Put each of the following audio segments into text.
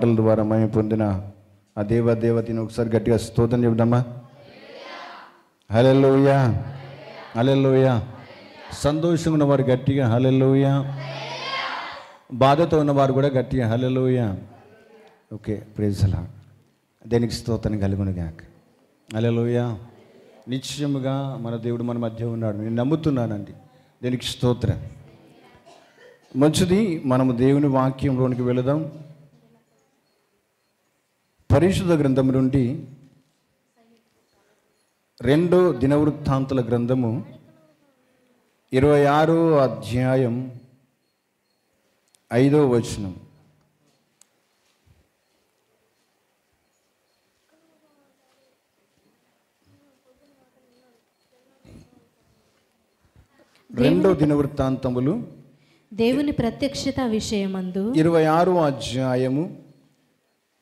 మాటల ద్వారా మహిమ పొందిన ఆ దేవతని ఒకసారి గట్టిగా స్తోత్రం చెబుదామా. హల్లెలూయా, హల్లెలూయా. సంతోషంగా ఉన్నవారు గట్టిగా హల్లెలూయా, బాధతో ఉన్నవారు కూడా గట్టిగా hallelujah. Okay, praise the lord. దేనికి స్తోత్రం కలుగునుగాక. హల్లెలూయా. నిశ్చయముగా మన దేవుడు మన మధ్య ఉన్నాడు, నేను నమ్ముతున్నానండి. దేనికి స్తోత్రం. మంచిది, మనము దేవుని వాక్యంలోనికి వెళదాం. పరిశుద్ధ గ్రంథం నుండి 2 దినవృత్తాంతుల గ్రంథము 26వ అధ్యాయం 5వ వచనం. రెండో దినవృత్తాంతములు దేవుని ప్రత్యక్షత విషయమందు 26వ అధ్యాయము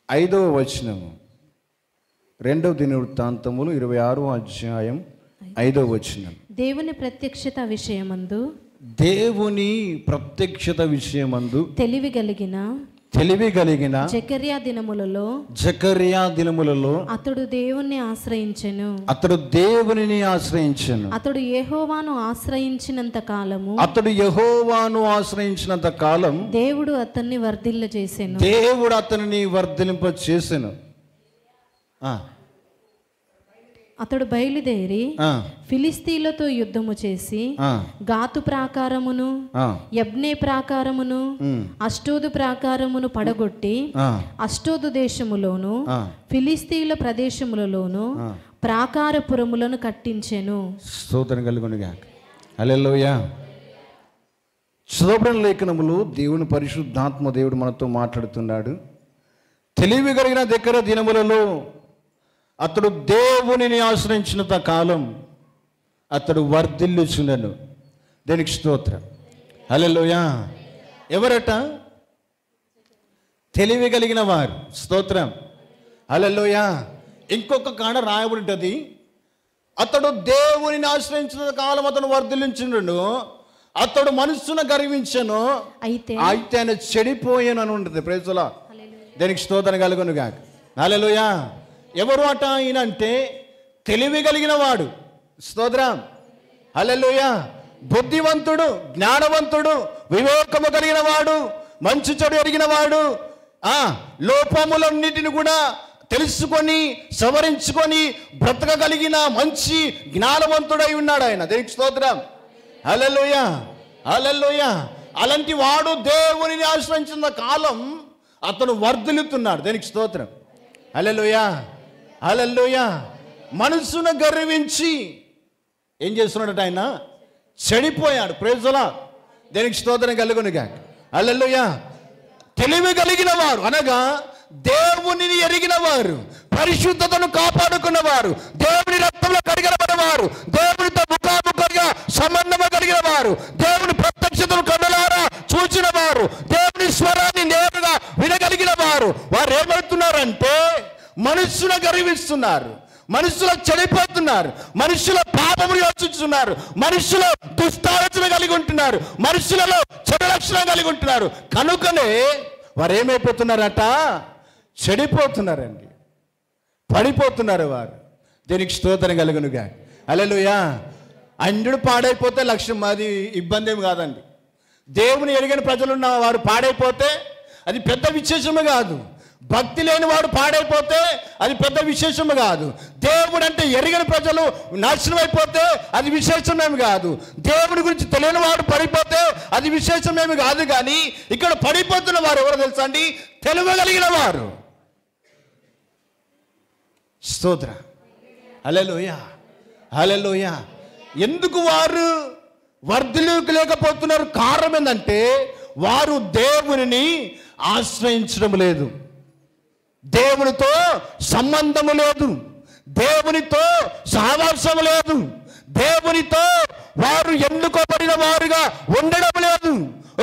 5వ వచనము. రెండవ దినవృత్తాంతములు 26వ అధ్యాయం 5వ వచనం. దేవుని ప్రత్యక్షత విషయమందు, దేవుని ప్రత్యక్షత విషయమందు తెలివి కలిగిన జకర్యా దినములలో అతడు దేవుని ఆశ్రయించెను. అతడు యెహోవాను ఆశ్రయించినంత కాలము దేవుడు అతన్ని వర్ధిల్ల చేసెను. అతడు బయలుదేరి ఫిలిస్తీన్లతో యుద్ధము చేసి గాతు ప్రాకారమును, యబ్నే ప్రాకారమును, అష్టోదు ప్రాకారమును పడగొట్టి అష్టోదు దేశములోను ఫిలిస్తీన్ల ప్రదేశములలోను ప్రాకారపురములను కట్టించెను. స్తోత్రం కలుగునుగాక. హల్లెలూయా. శోభన లేఖనములు దేవుని పరిశుద్ధాత్మ దేవుడు మనతో మాట్లాడుతున్నాడు. తెలివి కలిగిన దగ్గర దినములలో అతడు దేవునిని ఆశ్రయించినంత కాలం అతడు వర్ధిల్లుచుండెను. దేనికి స్తోత్రం. హల్లెలూయా. ఎవరట? తెలివి కలిగిన వారు. స్తోత్రం. హల్లెలూయా. ఇంకొక కాడ రాయబడి ఉంటుంది, అతడు దేవునిని ఆశ్రయించినంత కాలం అతడు వర్ధిల్లుచుండెను, అతడు మనస్సును గర్వించెను, అయితే ఆయన చెడిపోయాను అని ఉంటుంది. Praise the lord. దేనికి స్తోత్రం కలుగునుగాక. హల్లెలూయా. ఎవరు అట ఆయన అంటే తెలివి కలిగిన వాడు. స్తోత్రం. హల్లెలూయా. బుద్ధివంతుడు, జ్ఞానవంతుడు, వివేకము కలిగిన వాడు, మంచి చెడు ఎరిగిన వాడు, లోపములన్నిటిని కూడా తెలుసుకొని సవరించుకొని బ్రతకగలిగిన మంచి జ్ఞానవంతుడై ఉన్నాడు ఆయన. దేనికి స్తోత్రం. హల్లెలూయా, హల్లెలూయా. అలాంటి వాడు దేవునిని ఆశ్రయించిన కాలం అతను వర్ధిల్లుతున్నాడు. దేనికి స్తోత్రం. హల్లెలూయా, హల్లెలూయా. మనసును గర్వించి ఏం చేస్తున్నాడట? ఆయన చెడిపోయాడు. Praise the lord. దేనికి స్తోత్రం కలుగునుగాక. హల్లెలూయా. తెలివి కలిగిన వారు అనగా దేవునిని ఎరిగిన వారు, పరిశుద్ధతను కాపాడుకున్నవారు, దేవుని రక్తంలో కడిగబడినవారు, దేవునితో ముఖాముఖంగా సంబంధం కలిగిన వారు, దేవుని ప్రత్యక్షతను కన్నులారా చూచిన వారు, దేవుని స్వరాన్ని నేరుగా వినగలిగిన వారు. వారు ఏమవుతున్నారంటే మనుషుల గర్విస్తున్నారు, మనుషుల చెడిపోతున్నారు, మనుషుల పాపములు యోచిస్తున్నారు, మనుషుల దుష్టాలోచన కలిగి ఉంటున్నారు, మనుషులలో చెడు లక్షణం కలిగి ఉంటున్నారు. కనుకనే వారు ఏమైపోతున్నారట? చెడిపోతున్నారండి, పడిపోతున్నారు వారు. దీనికి స్తోత్రం కలుగునుగా. హల్లెలూయా. అన్యుడు పాడైపోతే లక్ష్యం, అది ఇబ్బంది ఏమి కాదండి. దేవుని ఎరిగిన ప్రజలున్న వారు పాడైపోతే అది పెద్ద విశేషము కాదు. భక్తి లేని వాడు పాడైపోతే అది పెద్ద విశేషము కాదు. దేవుడు అంటే ఎరిగిన ప్రజలు నాశనం అయిపోతే అది విశేషమేమి కాదు. దేవుని గురించి తెలియని వాడు పడిపోతే అది విశేషమేమి కాదు. కానీ ఇక్కడ పడిపోతున్న వారు ఎవరో తెలుసా అండి? తెలియగలిగిన వారు. స్తోత్ర. హల్లెలూయా, హల్లెలూయా. ఎందుకు వారు వర్ధిల్లులేకపోతున్నారు? కారణం ఏంటంటే వారు దేవునిని ఆశ్రయించడం లేదు, దేవునితో సంబంధము లేదు, దేవునితో సహవాసము లేదు, దేవునితో వారు ఎన్నుకోబడిన వారుగా ఉండడం లేదు.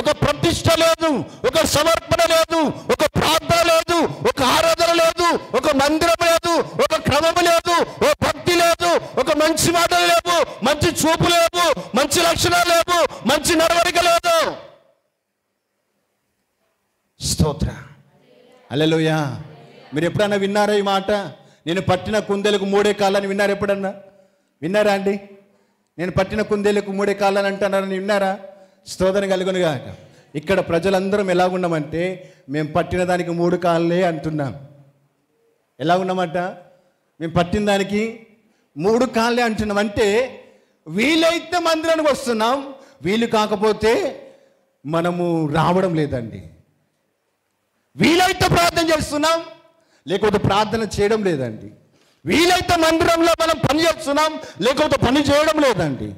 ఒక ప్రతిష్ట లేదు, ఒక సమర్పణ లేదు, ఒక ప్రార్థన లేదు, ఒక ఆరాధన లేదు, ఒక మందిరం లేదు, ఒక క్రమము లేదు, ఒక భక్తి లేదు, ఒక మంచి మాటలు లేవు, మంచి చూపు లేవు, మంచి లక్షణాలు లేవు, మంచి నడవడిక లేదు. స్తోత్ర. హల్లెలూయా. హల్లెలూయా. మీరు ఎప్పుడన్నా విన్నారా ఈ మాట? నేను పట్టిన కుందేలకు 3 కాళ్ళని విన్నారా? ఎప్పుడన్నా విన్నారా అండి? నేను పట్టిన కుందేలకు 3 కాళ్ళని అంటున్నారని విన్నారా? స్తోత్రం కలుగునుగా. ఇక్కడ ప్రజలందరం ఎలాగున్నామంటే మేము పట్టిన దానికి 3 కాళ్ళే అంటున్నాం. ఎలా ఉన్నామంట? మేము పట్టిన దానికి 3 కాళ్ళే అంటున్నాం. అంటే వీలైతే మందిరానికి వస్తున్నాం, వీలు కాకపోతే మనము రావడం లేదండి. వీలైతే ప్రార్థన చేస్తున్నాం, లేకపోతే ప్రార్థన చేయడం లేదండి. వీలైతే మందిరంలో మనం పని చేస్తున్నాం, లేకపోతే పని చేయడం లేదండి.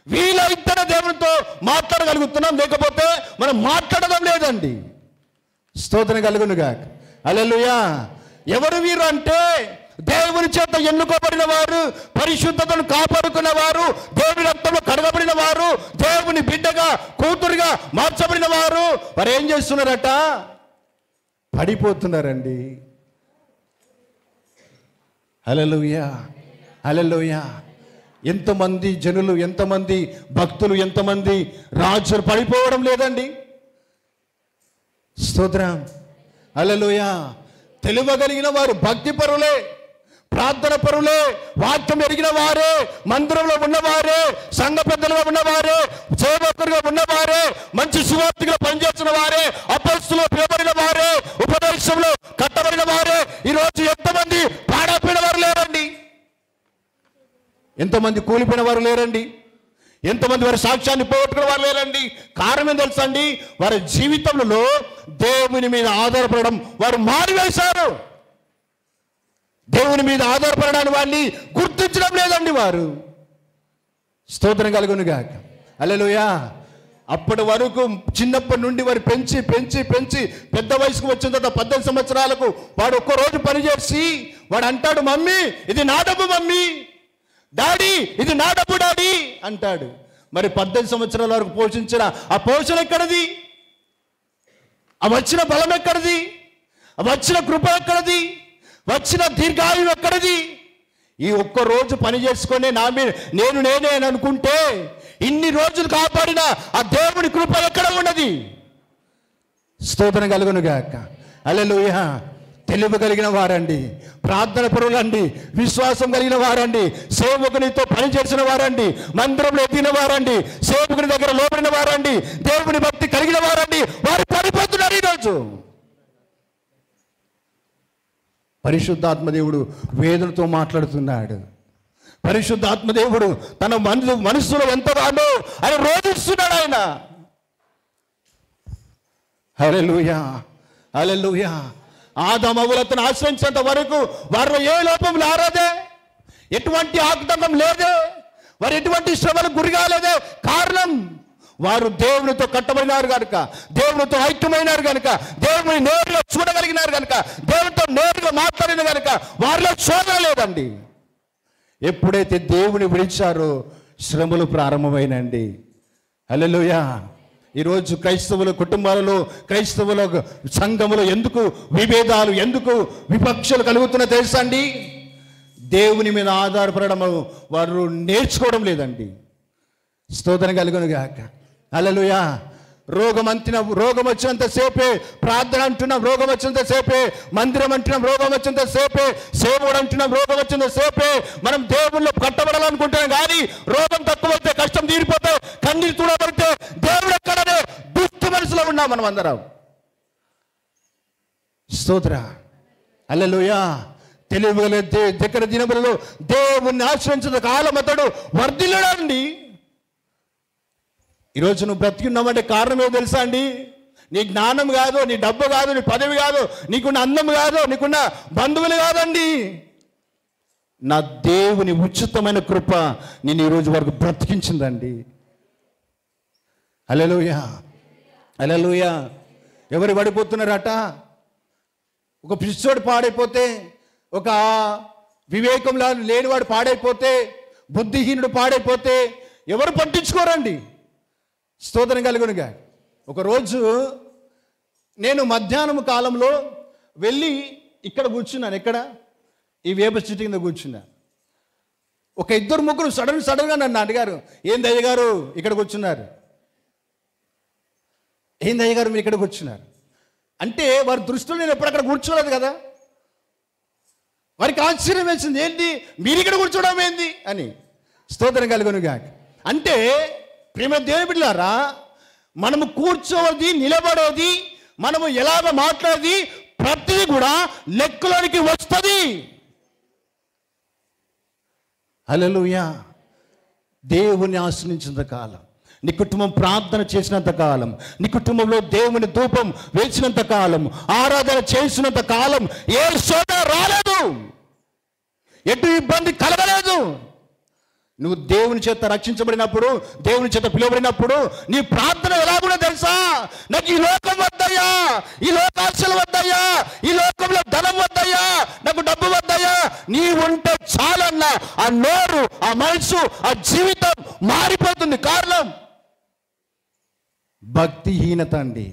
వీలైతే దేవునితో మాట్లాడగలుగుతున్నాం, లేకపోతే మనం మాట్లాడడం లేదండి. స్తోత్రం కలుగునుగా. హల్లెలూయా. ఎవరు వీరు అంటే దేవుని చేత ఎన్నుకోబడిన వారు, పరిశుద్ధతను కాపాడుకున్న వారు, దేవుని రక్తంలో కడగబడిన వారు, దేవుని బిడ్డగా కూతురుగా మార్చబడిన వారు. వారు ఏం చేస్తున్నారట? పడిపోతున్నారండి. హల్లెలూయా, హల్లెలూయా. ఎంతమంది జనులు, ఎంతమంది భక్తులు, ఎంతమంది రాజులు పడిపోవడం లేదండి. స్తోత్రం, హల్లెలూయా. తెలియగలిగిన వారు భక్తి పరులే, ప్రార్థన పరులే, వాక్యం ఎరిగిన వారే, మందిరంలో ఉన్నవారే, సంఘ పెద్దలుగా ఉన్నవారే, సేవకులుగా ఉన్నవారే, మంచి సువార్తిగా పనిచేస్తున్న వారే, అపొస్తలులుగా పిలువబడిన వారే, ఉపదేశంలో కట్టబడిన వారే. ఈరోజు ఎంతమంది పాడైపోయిన వారు లేరండి? ఎంతమంది కూలిపోయిన వారు లేరండి? ఎంతమంది వారి సాక్ష్యాన్ని పోగొట్టుకున్న వారు లేరండి? కారణం ఏం తెలుసా అండి? వారి జీవితంలో దేవుని మీద ఆధారపడడం వారు మారివేశారు. దేవుని మీద ఆధారపడడానికి వారిని గుర్తించడం లేదండి వారు. స్తోత్రం కలుగునుగాక. హల్లెలూయా. అప్పటి వరకు చిన్నప్పటి నుండి వారు పెంచి పెంచి పెంచి పెద్ద వయసుకు వచ్చిన తర్వాత 18 సంవత్సరాలకు వాడు ఒక్కరోజు పనిచేసి వాడు అంటాడు, మమ్మీ ఇది నా డబ్బు, మమ్మీ, డాడీ ఇది నా డబ్బు డాడీ అంటాడు. మరి 18 సంవత్సరాల వరకు పోషించిన ఆ పోషణ ఎక్కడది? ఆ వచ్చిన బలం ఎక్కడది? ఆ వచ్చిన కృప ఎక్కడది? వచ్చిన దీర్ఘాయువు ఎక్కడది? ఈ ఒక్కరోజు పని చేసుకొని నా మీద నేనే అని అనుకుంటే ఇన్ని రోజులు కాపాడిన ఆ దేవుని కృప ఎక్కడ ఉన్నది? స్తోత్రం కలుగునుగాక. హల్లెలూయా. తెలివి కలిగిన వారండి, ప్రార్థన పరులండి, విశ్వాసం కలిగిన వారండి, సేవకునితో పని చేసిన వారండి, మందిరంలో ఎదిగిన వారండి, సేవకుని దగ్గర లోబడిన వారండి, దేవుని భక్తి కలిగిన వారండి. వారు పడిపోతున్నారు ఈరోజు. పరిశుద్ధాత్మదేవుడు వేదనతో మాట్లాడుతున్నాడు. పరిశుద్ధాత్మదేవుడు తన మనసులో ఎంతగానో ఆయన రోధిస్తున్నాడు ఆయన. హల్లెలూయా, హల్లెలూయా. ఆదామవ్వలతను ఆశ్రయించేంత వరకు వారిలో ఏ లోపం లేదే, ఎటువంటి ఆటంకం లేదే, వారు ఎటువంటి శ్రమలకు గురి కాలేదే. కారణం వారు దేవునితో కట్టబడినారు కనుక, దేవునితో ఐక్యమైనారు కనుక, దేవుని నేరుగా చూడగలిగినారు కనుక, దేవునితో నేరుగా మాట్లాడిన కనుక వారిలో శోధన లేదండి. ఎప్పుడైతే దేవుని విడిచారో శ్రమలు ప్రారంభమైనండి. హల్లెలూయా. ఈరోజు క్రైస్తవుల కుటుంబాలలో, క్రైస్తవుల సంఘములో ఎందుకు విభేదాలు, ఎందుకు విపక్షలు కలుగుతున్నా తెలుసా అండి? దేవుని మీద ఆధారపడడం వారు నేర్చుకోవడం లేదండి. స్తోత్రం కలుగునుగాక. హల్లెలూయా. రోగం వచ్చినంత సేపే ప్రార్థన అంటున్నాం, రోగం వచ్చినంత సేపే మందిరం అంటున్నాం, రోగం వచ్చినంత సేపే సేవకుడు అంటున్నాం, రోగం వచ్చినంత సేపే మనం దేవుళ్ళు కట్టబడాలనుకుంటున్నాం. కానీ రోగం తక్కువైతే, కష్టం తీరిపోతే, కన్నీరు చూడబడితే దేవుడు ఎక్కడనే దుష్టి మనసులో ఉన్నాం మనం అందరం. స్తోత్ర, హల్లెలూయా. తెలియగల దగ్గర దినములలో దేవుణ్ణి ఆశ్రయించిన కాలం అతడు వర్ధిల్లడండి. ఈరోజు నువ్వు బ్రతికున్నామంటే కారణం ఏదో తెలుసా అండి? నీ జ్ఞానం కాదు, నీ డబ్బు కాదు, నీ పదవి కాదు, నీకున్న అందం కాదు, నీకున్న బంధువులు కాదండి. నా దేవుని ఉచితమైన కృప నేను ఈరోజు వరకు బ్రతికించిందండి. హల్లెలూయా, హల్లెలూయా. ఎవరు పడిపోతున్నారట? ఒక పిచ్చోడు పాడైపోతే, ఒక వివేకం లేనివాడు పాడైపోతే, బుద్ధిహీనుడు పాడైపోతే ఎవరు పట్టించుకోరండి. స్తోత్రం కలుగునుగా. ఒకరోజు నేను మధ్యాహ్నం కాలంలో వెళ్ళి ఇక్కడ కూర్చున్నాను. ఎక్కడ? ఈ వేప చెట్టు కింద కూర్చున్నా. ఒక 2-3 సడన్గా నన్ను అడిగారు, ఏంది అయ్యగారు ఇక్కడ కూర్చున్నారు? ఏంది అయ్యగారు మీరు ఇక్కడ కూర్చున్నారు? అంటే వారి దృష్టిలో నేను ఎప్పుడు అక్కడ కూర్చోలేదు కదా. వారికి ఆశ్చర్యం వేసింది, ఏంటి మీరు ఇక్కడ కూర్చోవడం ఏంది అని. స్తోత్రం కలుగునుగాక. అంటే ప్రేమ దేవుని బిడ్డలారా, మనము కూర్చోవది, నిలబడేది, మనము ఎలాగ మాట్లాడేది ప్రతిదీ కూడా లెక్కలోనికి వస్తుంది. హల్లెలూయా. దేవుని ఆశ్రయించినంత కాలం, నీ కుటుంబం ప్రార్థన చేసినంత కాలం, నీ కుటుంబంలో దేవుని ధూపం వేసినంత కాలం, ఆరాధన చేసినంత కాలం ఏ శోధ రాలేదు, ఎటు ఇబ్బంది కలగలేదు. నువ్వు దేవుని చేత రక్షించబడినప్పుడు, దేవుని చేత పిలువబడినప్పుడు నీ ప్రార్థన ఎలా కూడా తెలుసా? నాకు ఈ లోకం వద్దయ్యా, ఈ లోకాశలు వద్దయ్యా, ఈ లోకంలో ధనం వద్దయ్యా, నాకు డబ్బు వద్దయ్యా, నీ ఉంటే చాలన్న ఆ నోరు, ఆ మనసు, ఆ జీవితం మారిపోతుంది. కారణం భక్తిహీనత అండి.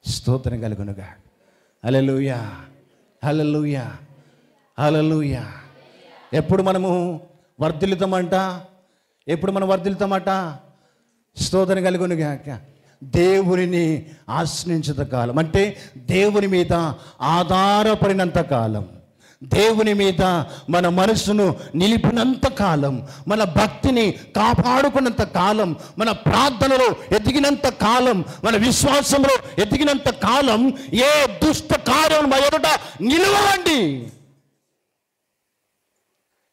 స్తోత్రం కలుగునుగా. హల్లెలూయా, హల్లెలూయా, హల్లెలూయా. ఎప్పుడు మనము వర్ధిల్లుతామంట? ఎప్పుడు మనం వర్ధిల్లుతామట? స్తోత్రం కలుగునుగాక. దేవునిని ఆశ్రయించేంత కాలం, అంటే దేవుని మీద ఆధారపడినంత కాలం, దేవుని మీద మన మనసును నిలిపినంత కాలం, మన భక్తిని కాపాడుకున్నంత కాలం, మన ప్రార్థనలో ఎదిగినంత కాలం, మన విశ్వాసంలో ఎదిగినంత కాలం ఏ దుష్ట కార్యం మా ఎదుట నిలవండి.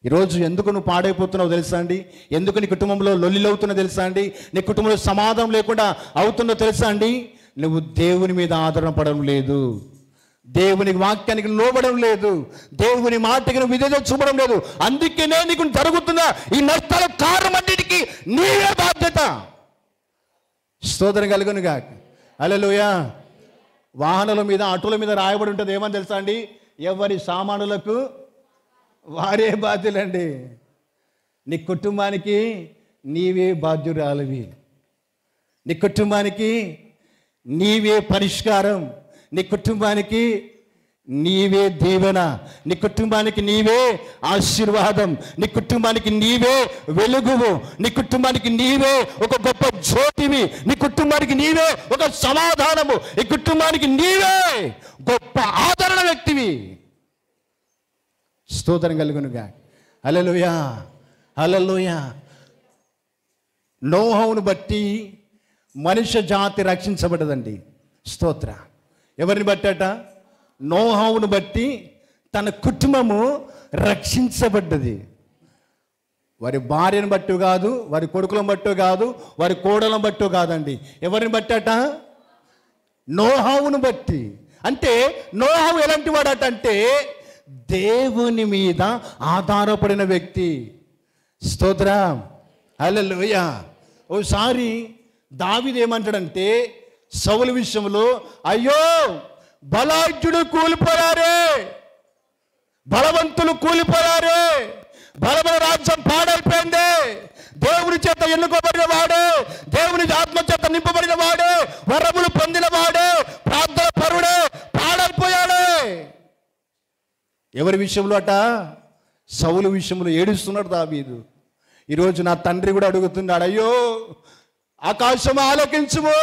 ఈరోజు ఎందుకు నువ్వు పాడైపోతున్నావు తెలుసా అండి? ఎందుకు నీ కుటుంబంలో లొల్లిలవుతున్నా తెలుసా అండి? నీ కుటుంబంలో సమాధానం లేకుండా అవుతుందో తెలుసా అండి? నువ్వు దేవుని మీద ఆధారపడడం లేదు, దేవుని వాక్యానికి లోబడడం లేదు, దేవుని మాటకి నువ్వు విధేయత చూపడం లేదు. అందుకనే నీకు జరుగుతున్న ఈ నష్టాల కారణం అన్నిటికీ నీవే బాధ్యత. స్తోత్రం కలుగునుగా. హల్లెలూయా. వాహనాల మీద, ఆటోల మీద రాయబడి ఉంటుంది, ఏమని తెలుసా అండి? ఎవరి సామానులకు వారే బాధ్యులండి. నీ కుటుంబానికి నీవే బాధ్యురాలివి, నీ కుటుంబానికి నీవే పరిష్కారం, నీ కుటుంబానికి నీవే దీవెన, నీ కుటుంబానికి నీవే ఆశీర్వాదం, నీ కుటుంబానికి నీవే వెలుగువు, నీ కుటుంబానికి నీవే ఒక గొప్ప జ్యోతివి, నీ కుటుంబానికి నీవే ఒక సమాధానము, ఈ కుటుంబానికి నీవే గొప్ప ఆదరణ వ్యక్తివి. స్తోత్రం కలుగునుగా. హల్లెలూయా, హల్లెలూయా. నోహవును బట్టి మనుష్య జాతి రక్షించబడదండి. స్తోత్ర. ఎవరిని బట్టట? నోహవును బట్టి తన కుటుంబము రక్షించబడ్డది. వారి భార్యను బట్టు కాదు, వారి కొడుకులను బట్టు కాదు, వారి కోడలను బట్టు కాదండి. ఎవరిని బట్టట? నోహవును బట్టి. అంటే నోహవు ఎలాంటి వాడట అంటే దేవుని మీద ఆధారపడిన వ్యక్తి. స్తోత్రం, హల్లెలూయా. ఓసారి దావీదు ఏమంటాడంటే సౌలు విషయంలో, అయ్యో బలాఢ్యుడు కూలిపోయారే, బలవంతులు కూలిపోయారే, బలమైన రాజ్యం పాడైపోయింది, దేవుని చేత ఎన్నుకోబడిన వాడే, దేవుని ఆత్మ చేత నింపబడిన వాడే, వరములు పొందిన వాడే, ప్రార్థన పరుడే పాడైపోయాడే. ఎవరి విషయంలో అట? సౌలు విషయంలో ఏడుస్తున్నాడు దావీదు. ఈరోజు నా తండ్రి కూడా అడుగుతున్నాడు, అయ్యో ఆకాశం ఆలకించుము,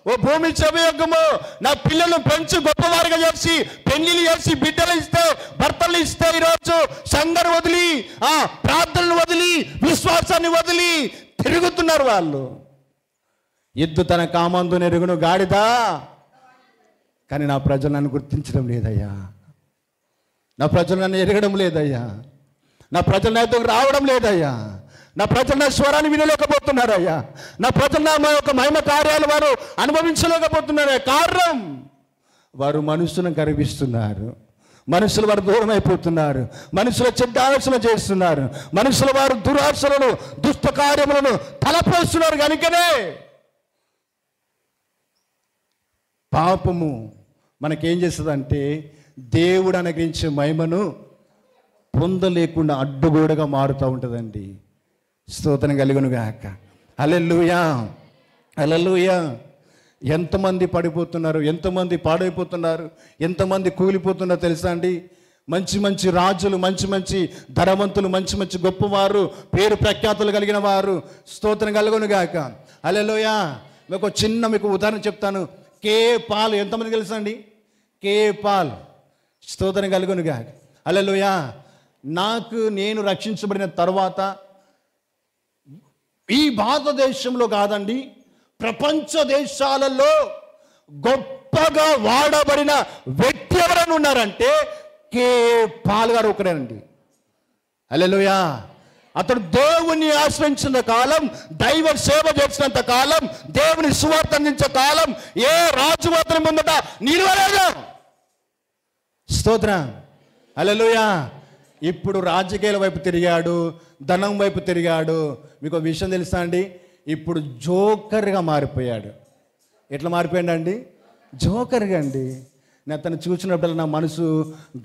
ఓ భూమి చెవియొగ్గము, నా పిల్లలు పెంచి గొప్పవారిగా చేసి పెళ్లిళ్ళు చేసి బిడ్డలు ఇస్తే, భర్తలు ఇస్తే, ఈరోజు సంఘాన్ని వదిలి, ఆ ప్రార్థనలు వదిలి, విశ్వాసాన్ని వదిలి తిరుగుతున్నారు వాళ్ళు. ఎద్దు తన కామందు నెరుగును గాడిదా, కానీ నా ప్రజలు నన్ను గుర్తించడం లేదయ్యా, నా ప్రజలు నన్ను ఎరగడం లేదయ్యా, నా ప్రజలు నా దగ్గరకు రావడం లేదయ్యా, నా ప్రజలు నా స్వరాన్ని వినలేకపోతున్నారయ్యా, నా ప్రజలు నా యొక్క మహిమ కార్యాలు వారు అనుభవించలేకపోతున్నారయ్యా. కారణం వారు మనసును గర్విస్తున్నారు, మనుషులు వారు దూరం అయిపోతున్నారు, మనుషుల చెడ్డ ఆలోచన చేస్తున్నారు, మనుషుల వారు దురాశలను దుష్ట కార్యములను తలపోస్తున్నారు. కనుకనే పాపము మనకేం చేస్తుందంటే దేవుడు అనుగ్రహించే మహిమను పొందలేకుండా అడ్డుగోడగా మారుతూ ఉంటుందండి. స్తోత్రం కలుగునుగాక. హల్లెలూయా, హల్లెలూయా. ఎంతమంది పడిపోతున్నారు, ఎంతమంది పాడైపోతున్నారు, ఎంతమంది కూలిపోతున్నారో తెలుసా అండి? మంచి మంచి రాజులు, మంచి మంచి ధనవంతులు, మంచి మంచి గొప్పవారు, పేరు ప్రఖ్యాతులు కలిగిన వారు. స్తోత్రం కలుగునుగాక. హల్లెలూయా. మీకు చిన్న ఉదాహరణ చెప్తాను. K. పాల్ ఎంతమంది తెలుసా అండి? K. పాల్. స్తోత్రం కలుగునుగా. హల్లెలూయా. నేను రక్షించబడిన తర్వాత ఈ భారతదేశంలో కాదండి, ప్రపంచ దేశాలలో గొప్పగా వాడబడిన వ్యక్తి ఎవరైనా ఉన్నారంటే K. పాల్ గారు ఒకరేనండి. హల్లెలూయా. అతడు దేవుని ఆశ్రయించిన కాలం, దైవ సేవ చేసినంత కాలం, దేవుని సువార్త అందించే కాలం ఏ రాజు మాత్రం ముందట నిలవలేదు. స్తోత్రం. హల్లెలూయా. ఇప్పుడు రాజకీయాల వైపు తిరిగాడు, ధనం వైపు తిరిగాడు. మీకు ఒక విషయం తెలుసా అండి? ఇప్పుడు జోకర్గా మారిపోయాడు. ఎట్లా మారిపోయాడండి? జోకర్గా అండి. నేను అతను చూసినప్పుడు నా మనసు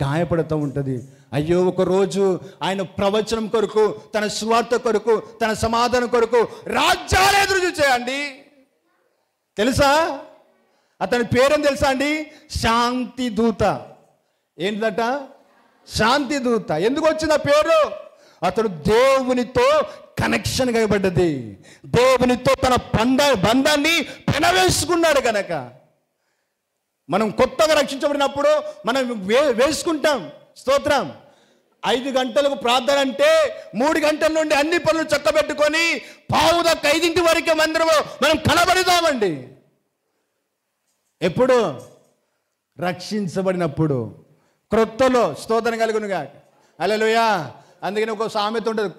గాయపడుతూ ఉంటుంది. అయ్యో, ఒకరోజు ఆయన ప్రవచనం కొరకు, తన సువార్త కొరకు, తన సమాధానం కొరకు రాజ్యాలు ఎదురు చూసాయండి. తెలుసా? అతని పేరేం తెలుసా అండి? శాంతి దూత. ఏంటట? శాంతి దూత. ఎందుకు వచ్చిన పేరు? అతడు దేవునితో కనెక్షన్ ఇవ్వబడ్డది, దేవునితో తన బంధాన్ని పెనవేసుకున్నాడు కనుక. మనం కొత్తగా రక్షించబడినప్పుడు మనం వేసుకుంటాం. స్తోత్రం. 5 గంటలకు ప్రార్థన అంటే 3 గంటల నుండి అన్ని పనులు చక్కబెట్టుకొని 4:45 వరకే మందిరము మనం కనబడదామండి. ఎప్పుడు? రక్షించబడినప్పుడు, క్రొత్తలో. స్తోత్రం కలుగునుగా. హల్లెలూయా. అందుకని ఒక సామెత ఉంటుంది,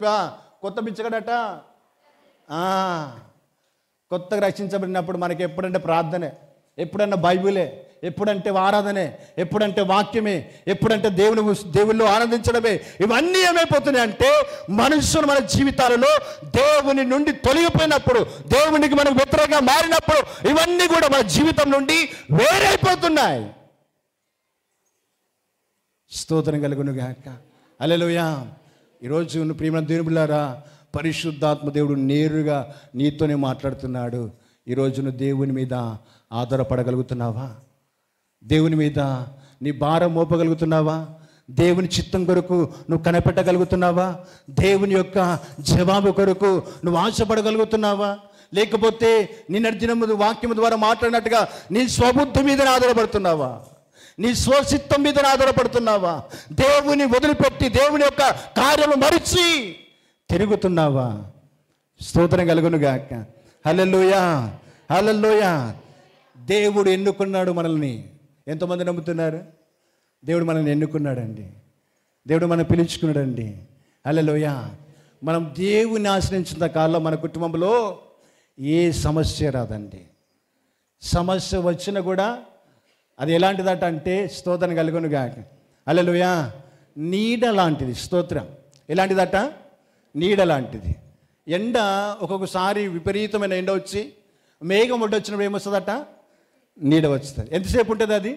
కొత్త బిచ్చగడట. కొత్తగా రక్షించబడినప్పుడు మనకి ఎప్పుడంటే ప్రార్థనే, ఎప్పుడన్నా బైబిలే, ఎప్పుడంటే ఆరాధనే, ఎప్పుడంటే వాక్యమే, ఎప్పుడంటే దేవుల్లో ఆనందించడమే. ఇవన్నీ ఏమైపోతున్నాయి అంటే మనుషులు మన జీవితాలలో దేవుని నుండి తొలగిపోయినప్పుడు, దేవునికి మనం వ్యతిరేకంగా మారినప్పుడు ఇవన్నీ కూడా మన జీవితం నుండి వేరైపోతున్నాయి. స్తోత్రం కలుగును గాక. హల్లెలూయా. ఈరోజు ప్రియమైన దేవుని బిడ్డలారా, పరిశుద్ధాత్మ దేవుడు నేరుగా నీతోనే మాట్లాడుతున్నాడు. ఈరోజు నువ్వు దేవుని మీద ఆధారపడగలుగుతున్నావా? దేవుని మీద నీ భారం మోపగలుగుతున్నావా? దేవుని చిత్తం కొరకు నువ్వు కనిపెట్టగలుగుతున్నావా? దేవుని యొక్క జవాబు కొరకు నువ్వు ఆశపడగలుగుతున్నావా? లేకపోతే నిన్నటి దినము వాక్యము ద్వారా మాట్లాడినట్టుగా నీ స్వబుద్ధి మీద ఆధారపడుతున్నావా? నీ స్వచిత్తం మీద ఆధారపడుతున్నావా? దేవుని వదిలిపెట్టి దేవుని యొక్క కార్యము మరిచి తిరుగుతున్నావా? స్తోత్రం కలుగును గాక. హల్లెలూయా. హల్లెలూయా. దేవుడు ఎన్నుకున్నాడు మనల్ని. ఎంతమంది నమ్ముతున్నారు? దేవుడు మనల్ని ఎన్నుకున్నాడండి. దేవుడు మనం పిలుచుకున్నాడండి. హల్లెలూయా. మనం దేవుని ఆశ్రయించిన కాలంలో మన కుటుంబంలో ఏ సమస్య రాదండి. సమస్య వచ్చినా కూడా అది ఎలాంటిదట అంటే, స్తోత్రం కలుగును గాక. హల్లెలూయా. నీడ లాంటిది. స్తోత్రం. ఎలాంటిదట? నీడ లాంటిది. ఎండ ఒక్కొక్కసారి విపరీతమైన ఎండ వచ్చి మేఘం ఒడ్డు వచ్చినప్పుడు ఏమొస్తుందట? నీడ వస్తుంది. ఎంతసేపు ఉంటుంది అది?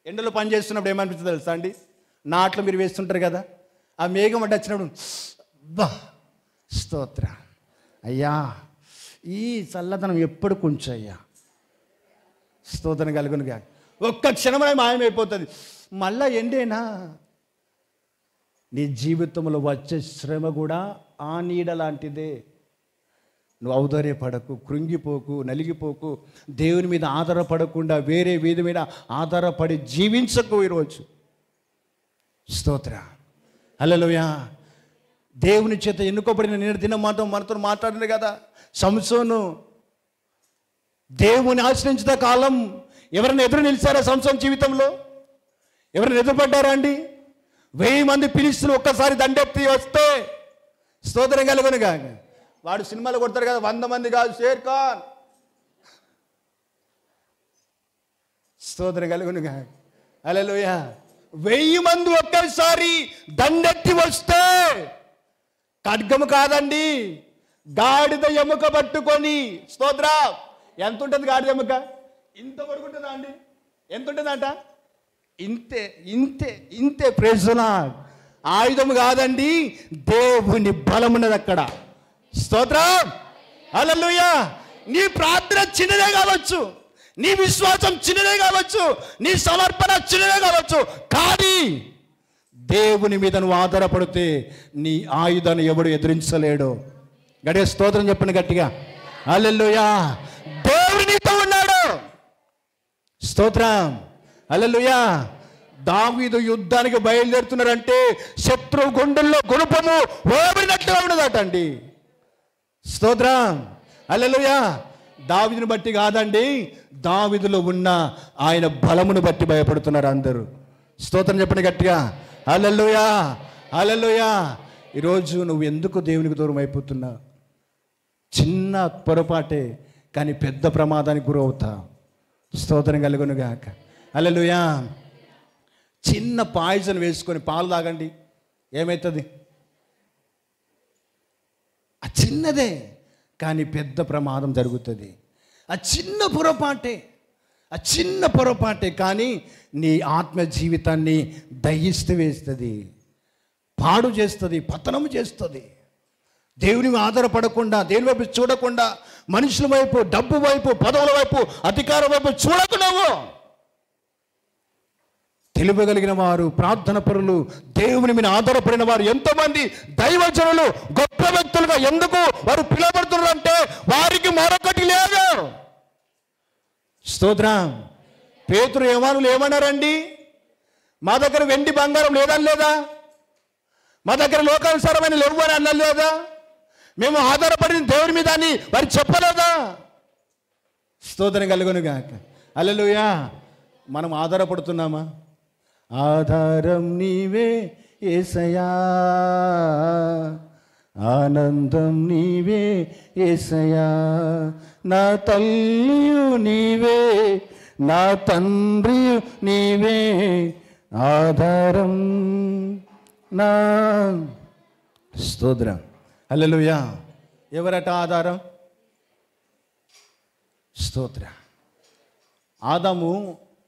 ఎండలో పని చేస్తున్నప్పుడు ఏమనిపిస్తుంది తెలుసా అండి? నాట్లు మీరు వేస్తుంటారు కదా, ఆ మేఘం అడ్డు వచ్చినప్పుడు స్తోత్ర అయ్యా, ఈ చల్లదనం ఎప్పుడు కొంచెం అయ్యా. స్తోత్రం కలుగునుగా. ఒక్క క్షణమే మాయమైపోతుంది. మళ్ళా ఎండేనా? నీ జీవితంలో వచ్చే శ్రమ కూడా ఆ నీడ లాంటిదే. నువ్వు ఔదార్యపడకు, కృంగిపోకు, నలిగిపోకు. దేవుని మీద ఆధారపడకుండా వేరే వీధి మీద ఆధారపడి జీవించకు ఈరోజు. స్తోత్ర. హల్లెలూయా. దేవుని చేత ఎన్నుకోబడిన నేను దినం మనతో మాట్లాడింది కదా సంసోను. దేవుని ఆశ్రయించిన కాలం ఎవరైనా ఎదురు నిలిచారా సంసోను జీవితంలో? ఎవరైనా ఎదురుపడ్డారా అండి? 1000 మంది ఫిలిష్తీయులు ఒక్కసారి దండెత్తి వస్తే స్తోత్రం కలుగునుగా. వాడు సినిమాలు కొడతారు కదా, 100 మంది కాదు, షేర్ ఖాన్. స్తోత్రం కలుగునుగా. హల్లెలూయా. 1000 మంది ఒక్కసారి దండెత్తి వస్తే ఖడ్గము కాదండి, గాడిద ఎముక పట్టుకొని. స్తోత్ర. ఎంత ఉంటుంది గాడిద ఎముక? ఇంత పడుకుంటుందా అండి? ఎంత ఉంటుందంట? ఇంతే ఇంతే ఇంతే. Praise the lord. ఆయుధము కాదండి, దేవుని బలం ఉన్నది అక్కడ. స్తోత్రం. హల్లెలూయా. నీ ప్రార్థన చిన్నదే కావచ్చు, నీ విశ్వాసం చిన్నదే కావచ్చు, నీ సమర్పణ చిన్నదే కావచ్చు, కానీ దేవుని మీద నువ్వు ఆధారపడితే నీ ఆయుధాన్ని ఎవడు ఎదిరించలేడు. గట్టిగా స్తోత్రం చెప్పండి గట్టిగా. హల్లెలూయా. స్తోత్రం. హల్లెలూయా. దావీదు యుద్ధానికి బయలుదేరుతున్నారంటే శత్రువు గుండెల్లో గుణపము ఓబడినట్లుగా ఉన్నదట అండి. స్తోత్రం. హల్లెలూయా. దావీదుని బట్టి కాదండి, దావీదులో ఉన్న ఆయన బలమును బట్టి భయపడుతున్నారు అందరూ. స్తోత్రం చెప్పండి గట్టిగా. హల్లెలూయా. హల్లెలూయా. ఈరోజు నువ్వు ఎందుకు దేవునికి దూరం అయిపోతున్నావు? చిన్న పొరపాటే కానీ పెద్ద ప్రమాదానికి గురవుతా. స్తోత్రం కలుగును గాక. హల్లెలూయా. చిన్న పాయిజన్ వేసుకొని పాలు తాగండి, ఏమవుతుంది? ఆ చిన్నదే కానీ పెద్ద ప్రమాదం జరుగుతుంది. ఆ చిన్న పొరపాటే కానీ నీ ఆత్మ జీవితాన్ని దహిస్తూ వేస్తుంది, పాడు చేస్తుంది, పతనం చేస్తుంది. దేవుని ఆధారపడకుండా, దేవుని వైపు చూడకుండా, మనుషుల వైపు, డబ్బు వైపు, పదవుల వైపు, అధికారం వైపు చూడకున్నావు. తెలియగలిగిన వారు, ప్రార్థన పరులు, దేవుని మీద ఆధారపడిన వారు ఎంతోమంది దైవజనులు గొప్ప వ్యక్తులుగా ఎందుకు వారు పిలువబడుతున్నారు అంటే వారికి మరొకటి లేదు. స్తోత్రం. పేతురు యోహానులు ఏమన్నారండి? మా దగ్గర వెండి బంగారం లేదని లేదా? మా దగ్గర లోకానుసారమైన లేవు అని అన్న లేదా? మేము ఆధారపడిన దేవుని మీద అని వారు చెప్పలేదా? స్తోత్రం కలుగును గాక. హల్లెలూయా. మనం ఆధారపడుతున్నామా? ఆధారం నీవే యేసయ్యా, ఆనందం నీవే యేసయ్యా, నా తల్లియు నీవే, నా తండ్రియు నీవే, ఆధారం నా. స్తోత్రం. హల్లెలూయా. ఎవరట ఆధారం? స్తోత్ర. ఆదాము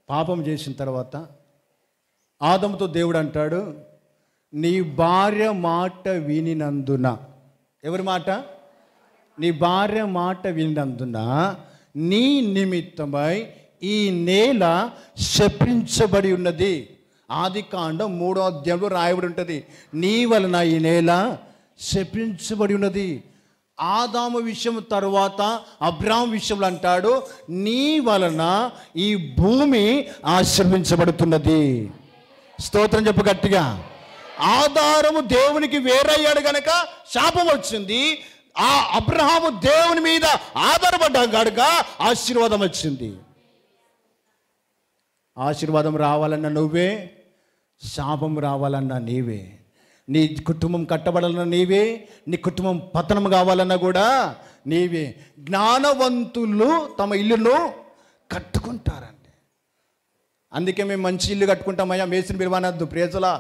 పాపం చేసిన తర్వాత ఆదాముతో దేవుడు అంటాడు, నీ భార్య మాట వినినందున. ఎవరి మాట? నీ భార్య మాట వినినందున నీ నిమిత్తమై ఈ నేల శపించబడి ఉన్నది. ఆదికాండం 3వ అధ్యాయంలో రాయబడి ఉంటుంది, నీ వలన ఈ నేల శపించబడి ఉన్నది. ఆదాము విషయం తర్వాత అబ్రాహాము విషయంలో అంటాడు, నీ వలన ఈ భూమి ఆశీర్వించబడుతున్నది. స్తోత్రం చెప్పు గట్టిగా. ఆధారము దేవునికి వేరయ్యాడు గనక శాపం వచ్చింది. ఆ అబ్రహాము దేవుని మీద ఆధారపడ్డా గనుక ఆశీర్వాదం వచ్చింది. ఆశీర్వాదం రావాలన్నా నువ్వే, శాపం రావాలన్నా నీవే. నీ కుటుంబం కట్టబడాలన్నా నీవే, నీ కుటుంబం పతనం కావాలన్నా కూడా నీవే. జ్ఞానవంతులు తమ ఇల్లును కట్టుకుంటారండి. అందుకే మేము మంచి ఇల్లు కట్టుకుంటామయ్యా, మేస్త్రిని పిలవనద్దు. ప్రేజలా.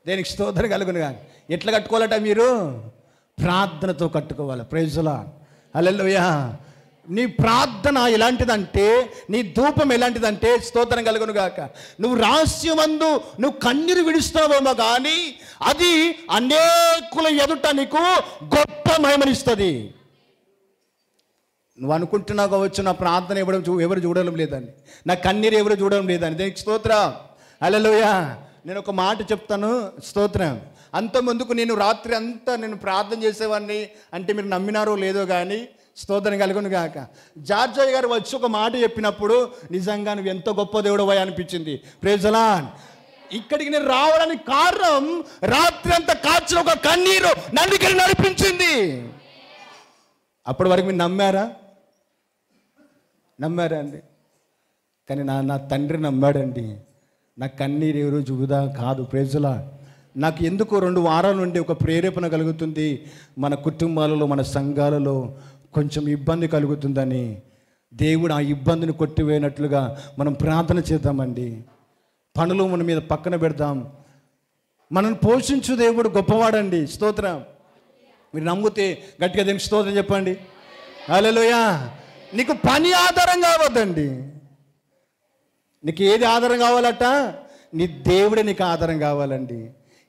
దేనికి స్తోత్రం కలుగును కానీ. ఎట్లా కట్టుకోవాలట మీరు? ప్రార్థనతో కట్టుకోవాలి. ప్రేజలా. హల్లెలూయా. నీ ప్రార్థన ఎలాంటిదంటే, నీ ధూపం ఎలాంటిదంటే, స్తోత్రం కలుగును గాక, నువ్వు రహస్యమందు నువ్వు కన్నీరు విడుస్తున్నావేమో కానీ అది అనేకుల ఎదుట నీకు గొప్ప మహిమనిస్తుంది. నువ్వు అనుకుంటున్నావు కావచ్చు, నా ప్రార్థన ఎవరు చూడడం లేదని, నా కన్నీరు ఎవరు చూడడం లేదని. దీనికి స్తోత్రం. హల్లెలూయా. నేను ఒక మాట చెప్తాను. స్తోత్రం. అంత ముందుకు నేను రాత్రి అంతా నేను ప్రార్థన చేసేవాడిని అంటే మీరు నమ్మినారో లేదో కానీ, స్తోత్రం కలుగును గాక, జార్జయ్య గారు వచ్చి ఒక మాట చెప్పినప్పుడు నిజంగా నువ్వు ఎంత గొప్ప దేవుడవా అనిపించింది. Praise the Lord. ఇక్కడికి నేను రావడానికి కారణం రాత్రి అంతా కాచిన ఒక కన్నీరు నన్ను ఇక్కడ నడిపించింది. అప్పటి వరకు మీరు నమ్మారా అండి? కానీ నా తండ్రి నమ్మాడండి. నా కన్నీరు ఎవరు వృధా కాదు. Praise the Lord. నాకు ఎందుకో 2 వారాల నుండి ఒక ప్రేరేపణ కలుగుతుంది, మన కుటుంబాలలో, మన సంఘాలలో కొంచెం ఇబ్బంది కలుగుతుందని. దేవుడు ఆ ఇబ్బందిని కొట్టివేయనట్లుగా మనం ప్రార్థన చేద్దామండి. పనులు మన మీద పక్కన పెడదాం. మనల్ని పోషించు దేవుడు గొప్పవాడండి. స్తోత్రం. మీరు నమ్మితే గట్టిగా దేవునికి స్తోత్రం చెప్పండి. హల్లెలూయా. నీకు పని ఆధారం కావద్దండి. నీకు ఏది ఆధారం కావాలట? నీ దేవుడే నీకు ఆధారం కావాలండి.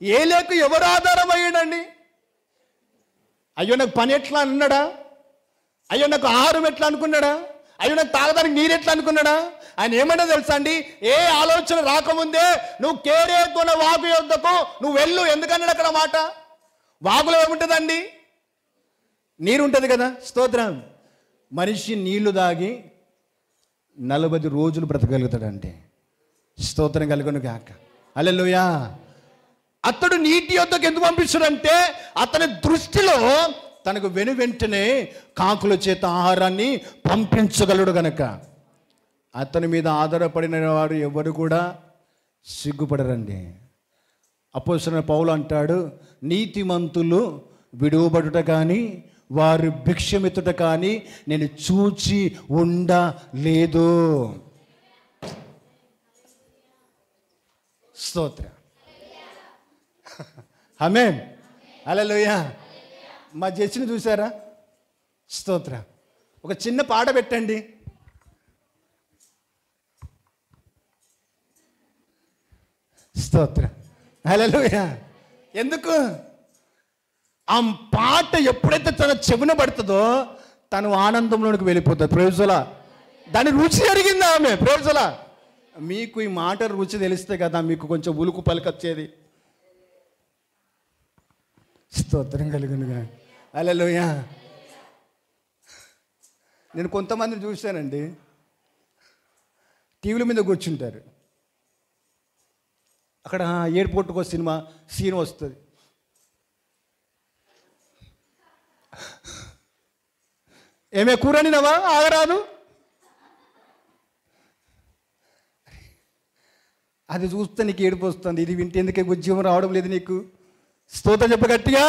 ఏ లేకు ఎవరు ఆధారం అయ్యాడండి? అయ్యో నాకు పని ఎట్లా అన్నాడా? అయ్యో నాకు ఆహారం ఎట్లా అనుకున్నాడా? అయ్యో నాకు తాగడానికి నీరు ఎట్లా అనుకున్నాడా? ఆయన ఏమన్నా తెలుసా అండి, ఏ ఆలోచన రాకముందే నువ్వు కేరేతున్న వాగు యొద్దకు నువ్వు వెళ్ళు. ఎందుకన్నాడు అక్కడ మాట? వాగులో ఏముంటుందండి? నీరు ఉంటుంది కదా. స్తోత్రం. మనిషి నీళ్లు దాగి 40 రోజులు బ్రతకగలుగుతాడండి. స్తోత్రం కలుగును గాక. హల్లెలూయా. అతడు నీటి యొద్దకు ఎందుకు పంపిస్తాడంటే అతని దృష్టిలో తనకు వెంటనే కాకుల చేత ఆహారాన్ని పంపించగలడు గనక అతని మీద ఆధారపడిన వారు ఎవరు కూడా సిగ్గుపడరండి. అపోస్తలుడైన పౌలు అంటాడు, నీతిమంతులు విడువబడుట కానీ వారు భిక్షమెత్తుట కానీ నేను చూచి ఉండలేదు. స్తోత్రం. ఆమేన్. హల్లెలూయా. మా జడ్జిని చూసారా? స్తోత్రం. ఒక చిన్న పాట పెట్టండి. స్తోత్రం. హల్లెలూయా. ఎందుకు? ఆ పాట ఎప్పుడైతే తన చెవిన పడుతుందో తను ఆనందంలోనికి వెళ్ళిపోతుంది. ప్రేజలా. దాని రుచి అడిగిందా ఆమె. ప్రేజలా. మీకు ఈ మాట రుచి తెలిస్తే కదా మీకు కొంచెం ఉలుకు పలకొచ్చేది. స్తోత్రం కలుగునుగా. హల్లెలూయా. నేను కొంతమందిని చూశానండి, టీవీల మీద కూర్చుంటారు, అక్కడ ఎయిర్పోర్ట్కి ఒక సినిమా సీన్ వస్తుంది, ఏమే కూరనినవా ఆగరాదు, అది చూస్తే నీకు ఏడుపు వస్తుంది, ఇది వింటే ఎందుకే ఉద్యమం రావడం లేదు నీకు. స్తోత్రం చెప్ప గట్టిగా.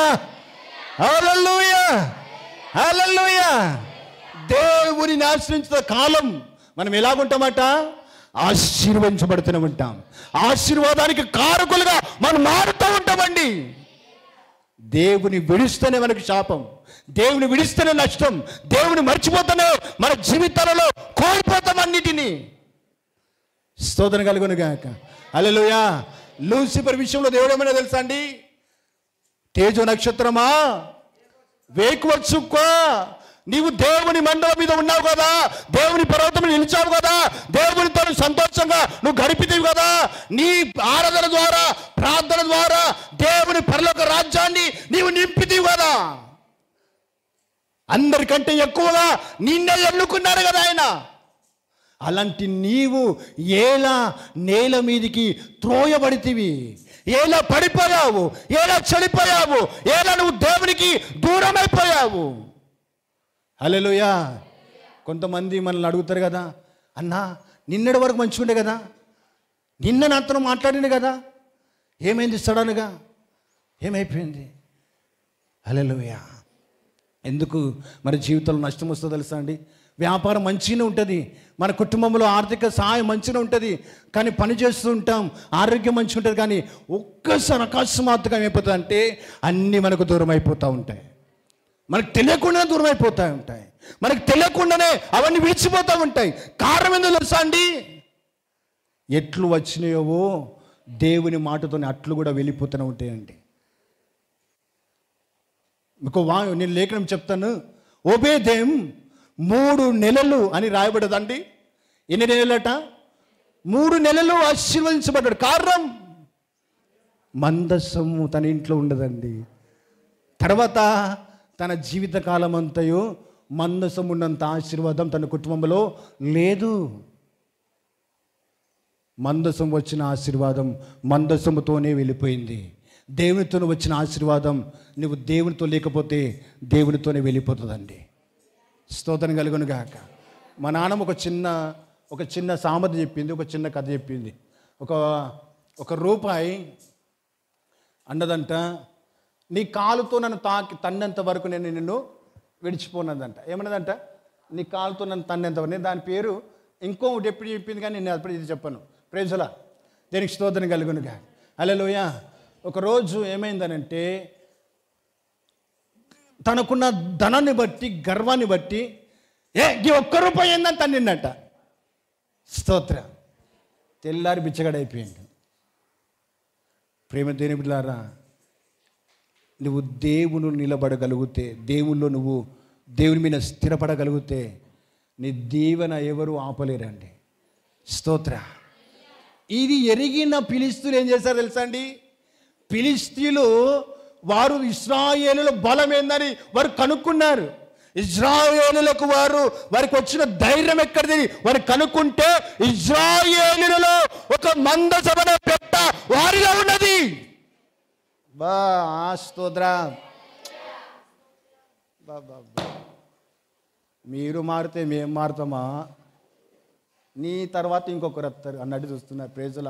హల్లెలూయా. హల్లెలూయా. దేవుని ఆశ్రయించిన కాలం మనం ఎలాగుంటామట? ఆశీర్వదించబడుతూనే ఉంటాం. ఆశీర్వాదానికి కారకులుగా మనం మారుతూ ఉంటామండి. దేవుని విడిస్తేనే మనకి శాపం, దేవుని విడిస్తేనే నష్టం, దేవుని మర్చిపోతేనే మన జీవితాలలో కోల్పోతాం అన్నిటినీ. స్తోత్రం కలుగును గాక. హల్లెలూయా. లూసిఫర్ విషయంలో దేవుడు ఏమైనా తెలుసా అండి? తేజో నక్షత్రమా, వేకువ చుక్క, నీవు దేవుని మండలం మీద ఉన్నావు కదా, దేవుని పర్వతం మీద నిలిచావు కదా, దేవునితో సంతోషంగా నువ్వు గడిపితేవి కదా, నీ ఆరాధన ద్వారా ప్రార్థన ద్వారా దేవుని పరలోక రాజ్యాన్ని నీవు నింపితేవి కదా, అందరికంటే ఎక్కువగా నిన్నే ఎన్నుకున్నారు కదా ఆయన. అలాంటి నీవు ఎలా నేల మీదికి త్రోయబడితివి, ఎలా పడిపోయావు, ఎలా చెడిపోయావు, ఎలా నువ్వు దేవునికి దూరమైపోయావు. హల్లెలూయా. కొంతమంది మనల్ని అడుగుతారు కదా, అన్నా నిన్నటి వరకు మంచిగా ఉండే కదా, నిన్న నాతో మాట్లాడింది కదా, ఏమైంది సడన్గా, ఏమైపోయింది? హల్లెలూయా. ఎందుకు మరి జీవితంలో నష్టం వస్తుందో తెలుసా అండి? వ్యాపారం మంచిగానే ఉంటుంది, మన కుటుంబంలో ఆర్థిక సహాయం మంచిగా ఉంటుంది, కానీ పని చేస్తూ ఉంటాం, ఆరోగ్యం మంచిగా ఉంటుంది, కానీ ఒక్కసారి అకస్మాత్తుగా ఏమైపోతుంది అంటే అన్నీ మనకు దూరం అయిపోతూ ఉంటాయి, మనకు తెలియకుండానే దూరం అయిపోతూ ఉంటాయి, మనకు తెలియకుండానే అవన్నీ విడిచిపోతూ ఉంటాయి. కారణం ఎందుకు తెలుసా అండి? ఎట్లు వచ్చినాయో దేవుని మాటతోనే అట్లు కూడా వెళ్ళిపోతూనే ఉంటాయండి. మీకు నేను లేఖనం చెప్తాను. ఓబేదేం 3 నెలలు అని రాయబడదండి. ఎన్ని నెలలట? 3 నెలలు ఆశీర్వదించబడ్డాడు. కారణం మందసము తన ఇంట్లో ఉండదండి. తర్వాత తన జీవితకాలం అంతయో మందసం ఉన్నంత ఆశీర్వాదం తన కుటుంబంలో లేదు. మందసం వచ్చిన ఆశీర్వాదం మందసముతోనే వెళ్ళిపోయింది. దేవునితో వచ్చిన ఆశీర్వాదం నువ్వు దేవునితో లేకపోతే దేవునితోనే వెళ్ళిపోతుందండి. స్తోత్రం కలుగును గాక. మా నాన్నమ్మ ఒక చిన్న సామెత చెప్పింది, ఒక చిన్న కథ చెప్పింది. ఒక రూపాయి అన్నదంట, నీ కాలుతో నన్ను తన్నంత వరకు నేను నిన్ను విడిచిపోన్నదంట. ఏమన్నదంట? నీ కాలుతో నన్ను తన్నంత వరకు. నేను దాని పేరు ఇంకొకటి ఎప్పుడు చెప్పింది, కానీ నేను అప్పుడు ఇది చెప్పను. ప్రైజులా. దేనికి స్తోత్రం కలుగును గాక. హల్లెలూయా. ఒకరోజు ఏమైందనంటే తనకున్న ధనాన్ని బట్టి గర్వాన్ని బట్టి ఈ 1 రూపాయి ఏందని తన్నిండట. స్తోత్ర. తెల్లారి బిచ్చగడైపోయింది. ప్రేమ దేని బిడ్డలారా, నువ్వు దేవుని నిలబడగలిగితే, దేవుల్లో నువ్వు దేవుని మీద స్థిరపడగలిగితే నీ దీవెన ఎవరు ఆపలేరండి. స్తోత్ర. ఇది ఎరిగిన ఫిలిష్తీయులు ఏం చేశారు తెలుసా అండి? ఫిలిష్తీయులు వారు ఇశ్రాయేలుల బలం ఏందని వారు కనుక్కున్నారు. ఇజ్రాయేలులకు వారికి వచ్చిన ధైర్యం ఎక్కడిది వారు కనుక్కుంటే, ఇజ్రాయేలులలో ఒక మందసమనే పెట్ట వారిలో ఉన్నది. స్తోత్రం. మీరు మారితే మేము మారుతామా? నీ తర్వాత ఇంకొకరు వస్తారు అన్నట్టు చూస్తున్నారు. ప్రేజుల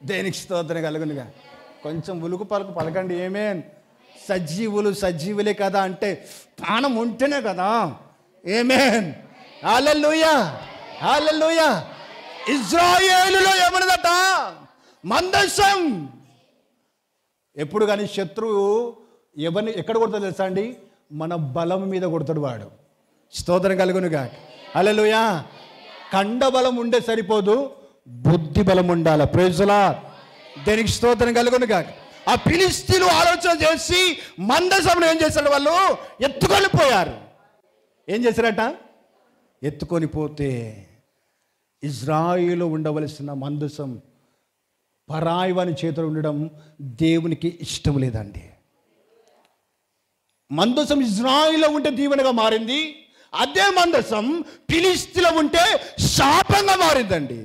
దేనికి స్తోత్రం కలుగునుగా. కొంచెం ఉలుకు పలుకు పలకండి. ఏమేన్ సజీవులు సజీవులే కదా అంటే ప్రాణం ఉంటేనే కదా. ఏమేన్. హల్లెలూయా, హల్లెలూయా. ఇజ్రాయేలులో ఏమన్నదట? మందసం. ఎప్పుడు కానీ శత్రువు ఎవరిని ఎక్కడ కొడతాడు తెలుసా అండి? మన బలం మీద కొడతాడు వాడు. స్తోత్రం కలుగునుగా. హల్లెలూయా. కండ బలం ఉండే సరిపోదు, బుద్ధి బలం ఉండాలి. Praise the lord. దేనికి స్తోత్రం కలుగునుగా. ఆ ఫిలిష్తీయులు ఆలోచన చేసి మందసమును ఏం చేశారు? వాళ్ళు ఎత్తుకొని పోయారు. ఏం చేశారట? ఎత్తుకొని పోతే ఇజ్రాయిల్లో ఉండవలసిన మందసం పరాయి వాని చేతులు ఉండడం దేవునికి ఇష్టం లేదండి. మందసం ఇజ్రాయిల్లో ఉంటే దీవెనగా మారింది. అదే మందసం ఫిలిష్తీయులో ఉంటే శాపంగా మారిందండి.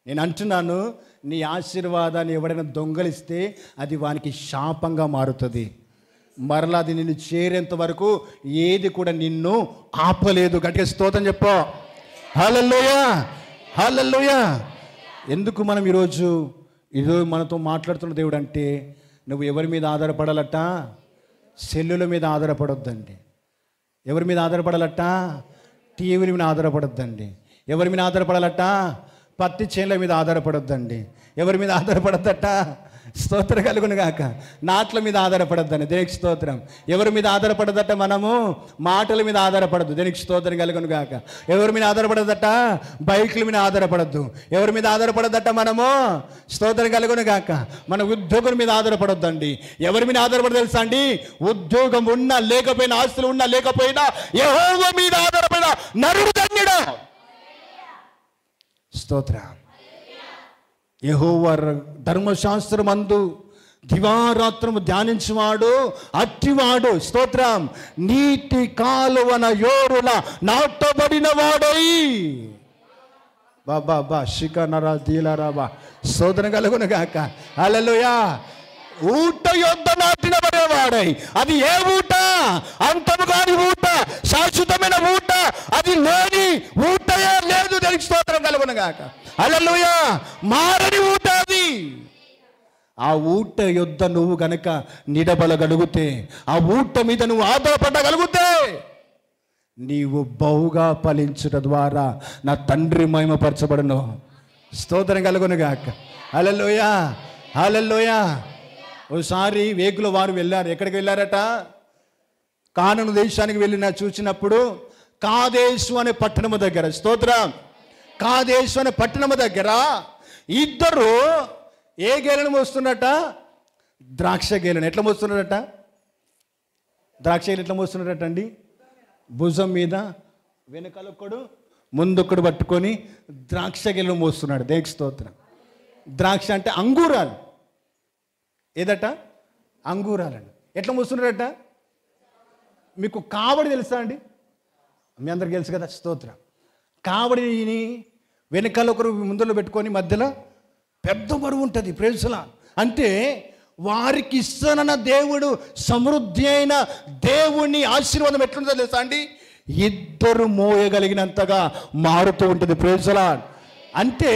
నేను అంటున్నాను, నీ ఆశీర్వాదాన్ని ఎవడైనా దొంగలిస్తే అది వానికి శాపంగా మారుతుంది. మరలా అది నిన్ను చేరేంత వరకు ఏది కూడా నిన్ను ఆపలేదు. గట్టిగా స్తోత్రం చెప్పు. హల్లెలూయా, హల్లెలూయా. ఎందుకు మనం ఈరోజు మనతో మాట్లాడుతున్న దేవుడు అంటే, నువ్వు ఎవరి మీద ఆధారపడాలట? సెల్లుల మీద ఆధారపడొద్దండి. ఎవరి మీద ఆధారపడాలట? టీవీల మీద ఆధారపడొద్దండి. ఎవరి మీద ఆధారపడాలట? పత్తి చేనుల మీద ఆధారపడొద్దండి. ఎవరి మీద ఆధారపడద్దట? స్తోత్రం కలుగును గాక. నాట్ల మీద ఆధారపడద్దని. దేనికి స్తోత్రం. ఎవరి మీద ఆధారపడదట? మనము మాటల మీద ఆధారపడద్దు. దేనికి స్తోత్రం కలుగును గాక. ఎవరి మీద ఆధారపడదట? బైకుల మీద ఆధారపడద్దు. ఎవరి మీద ఆధారపడదట? మనము స్తోత్రం కలుగును గాక. మన ఉద్యోగుల మీద ఆధారపడొద్దండి. ఎవరి మీద ఆధారపడదు తెలుసా అండి? ఉద్యోగం ఉన్నా లేకపోయినా, ఆస్తులు ఉన్నా లేకపోయినా, యెహోవా మీద ఆధారపడిన నరుడు ధన్యుడు. స్తోత్రం. యెహోవా ధర్మశాస్త్రమందు దివారాత్రము ధ్యానించువాడు అట్టివాడు. స్తోత్రం. నీటి కాలువన యోరుల నాటబడిన వాడై బాబా శిఖనరా దీలరాబా. స్తోత్రం కలుగును గాక. హల్లెలూయా. ఊట యొద్ద నాటిన వాడై. అది ఏ ఊట? అంతము కాని ఊట, శాశ్వతమైన ఊట. అది లేని ఊటయే లేదు. దానికి స్తోత్రం కలుగును గాక. హల్లెలూయా. మారని ఊట అది. ఆ ఊట యొద్ద నువ్వు గనక నిలబడగలిగితే, ఆ ఊట మీద నువ్వు ఆధారపడగలిగితే, నీవు బహుగా ఫలించుట ద్వారా నా తండ్రి మహిమపరచబడును. స్తోత్రం కలుగును గాక. హల్లెలూయా, హల్లెలూయా. ఓసారి వేగుల వారు వెళ్ళారు. ఎక్కడికి వెళ్ళారట? కానాను దేశానికి వెళ్ళిన చూసినప్పుడు కాదేశు అనే పట్టణము దగ్గర, స్తోత్రం, కాదేశు అనే పట్టణము దగ్గర ఇద్దరు ఏ గేలను మోస్తున్నట? ద్రాక్ష గేలను. ఎట్లా మోస్తున్నారట? ద్రాక్ష గేలు ఎట్లా మోస్తున్నారట అండి? భుజం మీద వెనకాలొక్కడు ముందొక్కడు పట్టుకొని ద్రాక్ష గేలను మోస్తున్నాడు. దేనికి స్తోత్రం. ద్రాక్ష అంటే అంగూరాలు. ఏదట? అంగూరాలండి. ఎట్లా మోస్తున్నారట? మీకు కావడి తెలుసా అండి? మీ అందరికి తెలుసు కదా. స్తోత్రం. కావడిని వెనకాల ఒకరు ముందులో పెట్టుకొని మధ్యలో పెద్ద బరువు ఉంటుంది. ప్రేసులా అంటే వారికి ఇస్తానన్న దేవుడు, సమృద్ధి అయిన దేవుని ఆశీర్వాదం ఎట్లుంటుందో తెలుసా అండి? ఇద్దరు మోయగలిగినంతగా మారుతూ ఉంటుంది. ప్రేసులా అంటే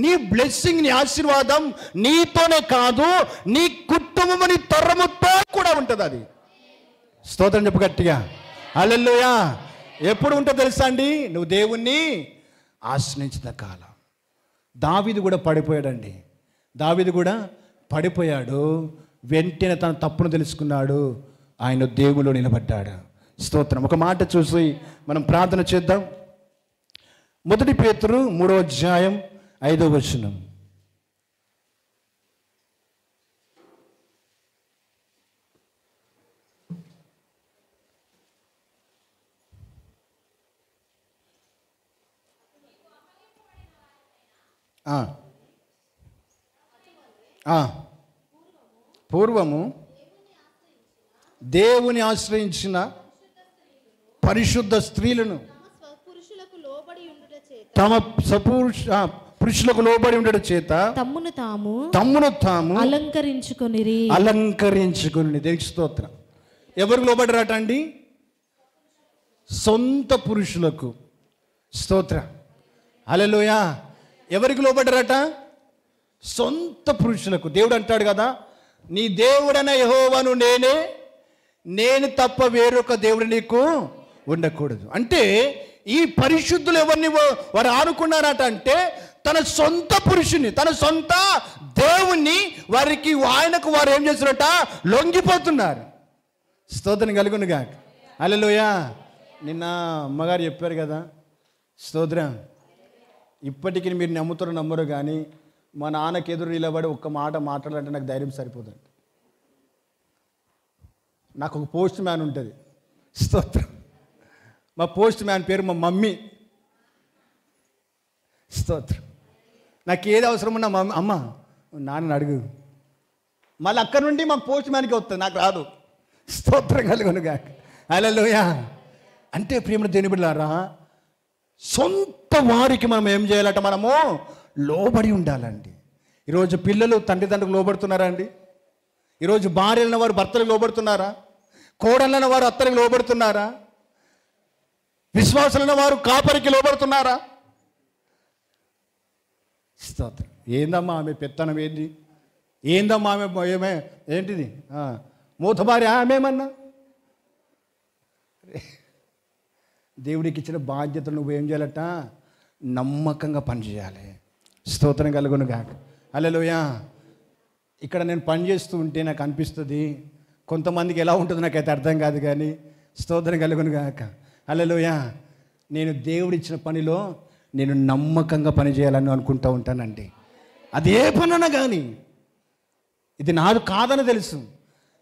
నీ బ్లెస్సింగ్, నీ ఆశీర్వాదం నీతోనే కాదు, నీ కుటుంబము, నీ తరముతో కూడా ఉంటుంది. అది స్తోత్రం చెప్పు గట్టిగా. హల్లెలూయా. ఎప్పుడు ఉంటుందో తెలుసా అండి? నువ్వు దేవుణ్ణి ఆశ్రయించిన కాలం. దావీదు కూడా పడిపోయాడండి. దావీదు కూడా పడిపోయాడు. వెంటనే తన తప్పును తెలుసుకున్నాడు. ఆయన దేవులో నిలబడ్డాడు. స్తోత్రం. ఒక మాట చూసి మనం ప్రార్థన చేద్దాం. 1 పేతురు 3వ అధ్యాయం 5వ వచనం. పూర్వము దేవుని ఆశ్రయించిన పరిశుద్ధ స్త్రీలను పురుషులకు లోబడి ఉండడం చేత తమ్మును తాము అలంకరించుకొని. దేవునికి స్తోత్రం. ఎవరికి లోబడరాట అండి? సొంత పురుషులకు. స్తోత్రం. హల్లెలూయా. ఎవరికి లోబడరాట? సొంత పురుషులకు. దేవుడు అంటాడు కదా, నీ దేవుడైన యెహోవాను నేనే, నేను తప్ప వేరొక దేవుడు నీకు ఉండకూడదు. అంటే ఈ పరిశుద్ధులు ఎవరిని వారు ఆనుకున్నారట అంటే తన సొంత పురుషుని, తన సొంత దేవుణ్ణి వారికి ఆయనకు వారు ఏం చేస్తున్నారట? లొంగిపోతున్నారు. స్తోత్రం కలుగునుగా. హల్లెలూయా. నిన్న అమ్మగారు చెప్పారు కదా, స్తోత్రం. ఇప్పటికీ మీరు నమ్ముతారో నమ్మరు కానీ మా నాన్నకి ఎదురు నిలబడి ఒక్క మాట మాట్లాడాలంటే నాకు ధైర్యం సరిపోతుంది. నాకు ఒక పోస్ట్ మ్యాన్ ఉంటుంది. స్తోత్రం. మా పోస్ట్ మ్యాన్ పేరు మా మమ్మీ. స్తోత్రం. నాకు ఏది అవసరం ఉన్నా అమ్మ నాన్న అడుగు, మళ్ళీ అక్కడి నుండి మా పోస్ట్ మ్యాన్కి వస్తుంది, నాకు రాదు. స్తోత్రం కలుగునుగా. హల్లెలూయా. అంటే ప్రియమైన దేవుని బిడ్డలారా, సొంత వారికి మనం ఏం చేయాలట? మనము లోబడి ఉండాలండి. ఈరోజు పిల్లలు తండ్రిదండ్రులకు లోబడుతున్నారా అండి? ఈరోజు భార్యలైన వారు భర్తలకు లోబడుతున్నారా? కోడళ్ళైన వారు అత్తరికి లోబడుతున్నారా? విశ్వాసులైన వారు కాపరికి లోబడుతున్నారా? స్తోత్రం. ఏందమ్మా ఆమె పెత్తనం ఏంది? ఏందమ్మా ఆమె ఏమే ఏంటిది మూత భార్య ఆమెమన్నా? దేవుడికి ఇచ్చిన బాధ్యతను నువ్వు ఏం చేయాలట? నమ్మకంగా పనిచేయాలి. స్తోత్రం కలుగునుగా. హల్లెలూయా. ఇక్కడ నేను పని చేస్తూ ఉంటే నాకు అనిపిస్తుంది, కొంతమందికి ఎలా ఉంటుందో నాకైతే అర్థం కాదు కానీ స్తోత్రం కలుగునుగాక. హల్లెలూయా. నేను దేవుడిచ్చిన పనిలో నేను నమ్మకంగా పనిచేయాలని అనుకుంటూ ఉంటానండి. అది ఏ పనన్నా కానీ ఇది నాది కాదని తెలుసు,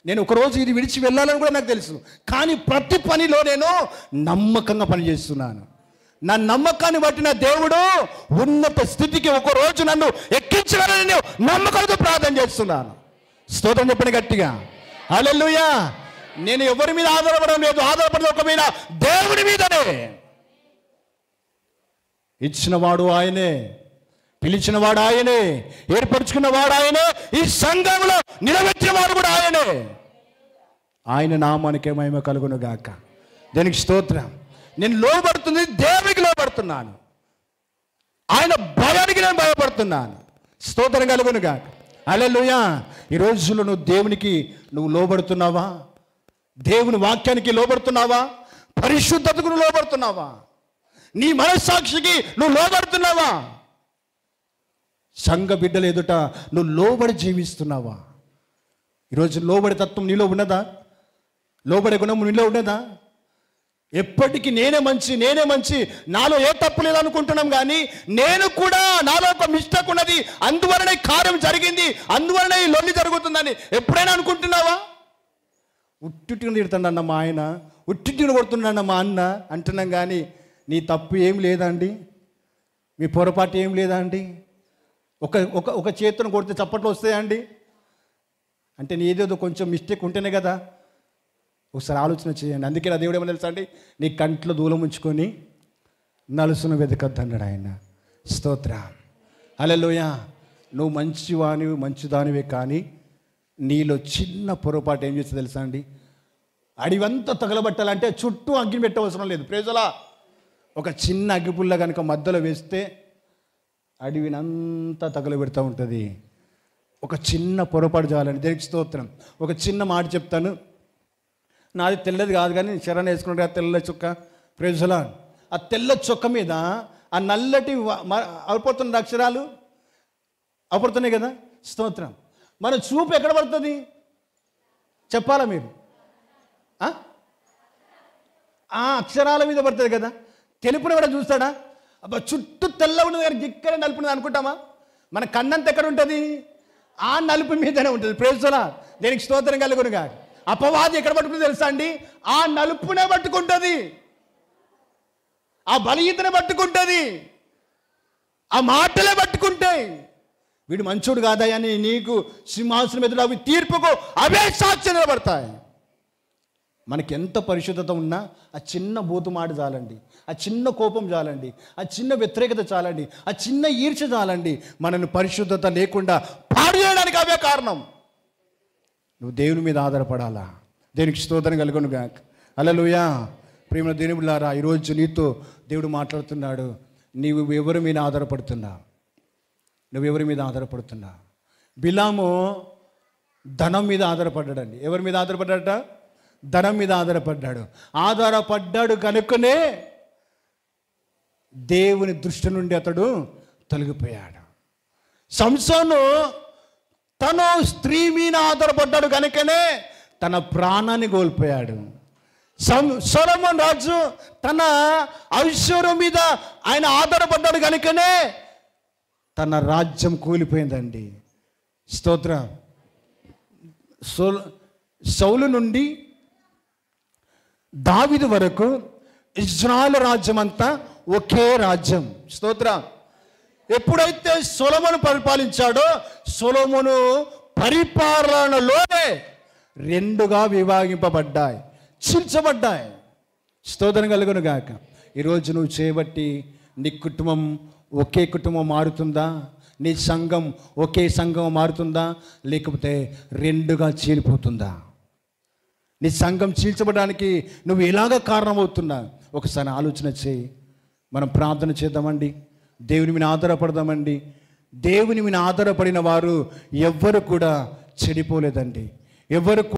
నేను ఒకరోజు ఇది విడిచి వెళ్ళాలని కూడా నాకు తెలుసు, కానీ ప్రతి పనిలో నేను నమ్మకంగా పనిచేస్తున్నాను. నా నమ్మకాన్ని బట్టి నా దేవుడు ఉన్నత స్థితికి ఒకరోజు నన్ను ఎక్కించాలని నేను నమ్మకంతో ప్రార్థన చేస్తున్నాను. స్తోత్రం చెప్పండి గట్టిగా. హల్లెలూయా. నేను ఎవరి మీద ఆధారపడడం లేదు, ఆధారపడడం ఒక మీద దేవుడి మీదనే. ఇచ్చినవాడు ఆయనే, పిలిచినవాడు ఆయనే, ఏర్పరచుకున్నవాడు ఆయనే, ఈ సంఘంలో నిలబెట్టినవాడు కూడా ఆయనే. ఆయన నామానికే మహిమ కలుగును గాక. దానికి స్తోత్రం. నేను లోబడుతుంది దేవునికి లోబడుతున్నాను, ఆయన భయానికి నేను భయపడుతున్నాను. స్తోత్రం కలుగును గాక. హల్లెలూయా. ఈ రోజుల్లో నువ్వు దేవునికి నువ్వు లోబడుతున్నావా? దేవుని వాక్యానికి లోబడుతున్నావా? పరిశుద్ధతకు నువ్వు లోబడుతున్నావా? నీ మనస్సాక్షికి నువ్వు లోబడుతున్నావా? సంఘ బిడ్డలు ఎదుట నువ్వు లోబడి జీవిస్తున్నావా? ఈరోజు లోబడి తత్వం నీలో ఉన్నదా? లోబడే గుణం నీలో ఉన్నదా? ఎప్పటికీ నేనే మంచి, నాలో ఏ తప్పు లేదనుకుంటున్నాం కానీ నేను కూడా నాలో ఒక మిస్టేక్ ఉన్నది, అందువలనే కార్యం జరిగింది, అందువలనే ఈ లొల్లి జరుగుతుందని ఎప్పుడైనా అనుకుంటున్నావా? ఉట్టిని తిడుతున్నాడన్న మా ఆయన, ఉట్టిని కొడుతున్నాడన్న మా అన్న అంటున్నాం కానీ నీ తప్పు ఏం లేదా అండి? మీ పొరపాటు ఏం లేదా అండి? ఒక చేతును కొడితే చప్పట్లు వస్తాయా అండి? అంటే నీ ఏదేదో కొంచెం మిస్టేక్ ఉంటేనే కదా. ఒకసారి ఆలోచన చేయండి. అందుకే నా దేవుడు ఏమన్నా తెలుసా అండి? నీ కంట్లో దూలం ఉంచుకొని నలుసును వెతకద్దు అన్నాడు ఆయన. స్తోత్రం. హల్లెలూయా. నువ్వు మంచిదానివే కానీ నీలో చిన్న పొరపాటు ఏం చేస్తే తెలుసా అండి? అడివంతా తగలబట్టాలంటే చుట్టూ అగ్ని పెట్టవసరం లేదు. ప్రేజలా. ఒక చిన్న అగ్గిపుల్ల కనుక మధ్యలో వేస్తే అడవినంతా తగలబెడతా ఉంటుంది. ఒక చిన్న పొరపాటు చాలండి. దేవునికి స్తోత్రం. ఒక చిన్న మాట చెప్తాను. నాది తెల్లది కాదు కానీ శరణ వేసుకుంటే తెల్ల చొక్క. ప్రేజలా. ఆ తెల్ల చొక్క మీద ఆ నల్లటి అవపడుతున్న అక్షరాలు అవపడుతున్నాయి కదా. స్తోత్రం. మన చూపు ఎక్కడ పడుతుంది చెప్పాలా మీరు? ఆ అక్షరాల మీద పడుతుంది కదా. తెలుపుని కూడా చూస్తాడా? అబ్బా చుట్టూ తెల్ల ఉన్నది కానీ ఇక్కడ నలుపున్నది అనుకుంటామా? మన కన్నంత ఎక్కడ ఉంటుంది? ఆ నలుపు మీదనే ఉంటుంది. ప్రేజలా. దేనికి స్తోత్రం కలుగునుగా. అపవాది ఎక్కడ పట్టుకుంటుంది తెలుసా అండి? ఆ నలుపునే పట్టుకుంటుంది, ఆ బలహీనతనే పట్టుకుంటుంది, ఆ మాటలే పట్టుకుంటాయి. వీడు మంచోడు కాదయ్యా అని నీకు సింహాసనం ఎదురు అవి తీర్పుకు అవే సాక్షి నిలబడతాయి. మనకి ఎంత పరిశుద్ధత ఉన్నా ఆ చిన్న బూతు మాట చాలండి, ఆ చిన్న కోపం చాలండి, ఆ చిన్న వ్యతిరేకత చాలండి, ఆ చిన్న ఈర్ష్య చాలండి మనల్ని పరిశుద్ధత లేకుండా పాడు చేయడానికి అవే కారణం. నువ్వు దేవుని మీద ఆధారపడాలా. దేవునికి స్తోత్రం కలుగును గాక. హల్లెలూయా. ప్రియమైన దేవుని బిడ్డలారా, ఈరోజు నీతో దేవుడు మాట్లాడుతున్నాడు. నీవు ఎవరి మీద ఆధారపడుతున్నా? నువ్వు ఎవరి మీద ఆధారపడుతున్నా? బిలాము ధనం మీద ఆధారపడ్డాడండి. ఎవరి మీద ఆధారపడ్డాడట? ధనం మీద ఆధారపడ్డాడు కనుకనే దేవుని దృష్టి నుండి అతడు తొలగిపోయాడు. సంసోను తను స్త్రీ మీద ఆధారపడ్డాడు కనుకనే తన ప్రాణాన్ని కోల్పోయాడు. సొలొమోను రాజు తన ఐశ్వర్యం మీద ఆయన ఆధారపడ్డాడు కనుకనే తన రాజ్యం కూలిపోయిందండి. స్తోత్రం. సౌలు నుండి దావీదు వరకు ఇజ్రాయెల్ రాజ్యం అంతా ఒకే రాజ్యం. స్తోత్రం. ఎప్పుడైతే సొలొమోను పరిపాలించాడో సొలొమోను పరిపాలనలోనే రెండుగా విభాగింపబడ్డాయి, చీల్చబడ్డాయి. స్తోత్రం కలుగును గాక. ఈరోజు నువ్వు చేయబట్టి నీ కుటుంబం ఒకే కుటుంబం మారుతుందా? నీ సంఘం ఒకే సంఘం మారుతుందా? లేకపోతే రెండుగా చీలిపోతుందా? నీ సంఘం చీల్చబడడానికి నువ్వు ఎలాగ కారణమవుతున్నా ఒకసారి ఆలోచన చేయి. మనం ప్రార్థన చేద్దామండి, దేవుని మీద ఆధారపడదామండి. దేవుని మీద ఆధారపడిన వారు ఎవ్వరు కూడా చెడిపోలేదండి. ఎవరు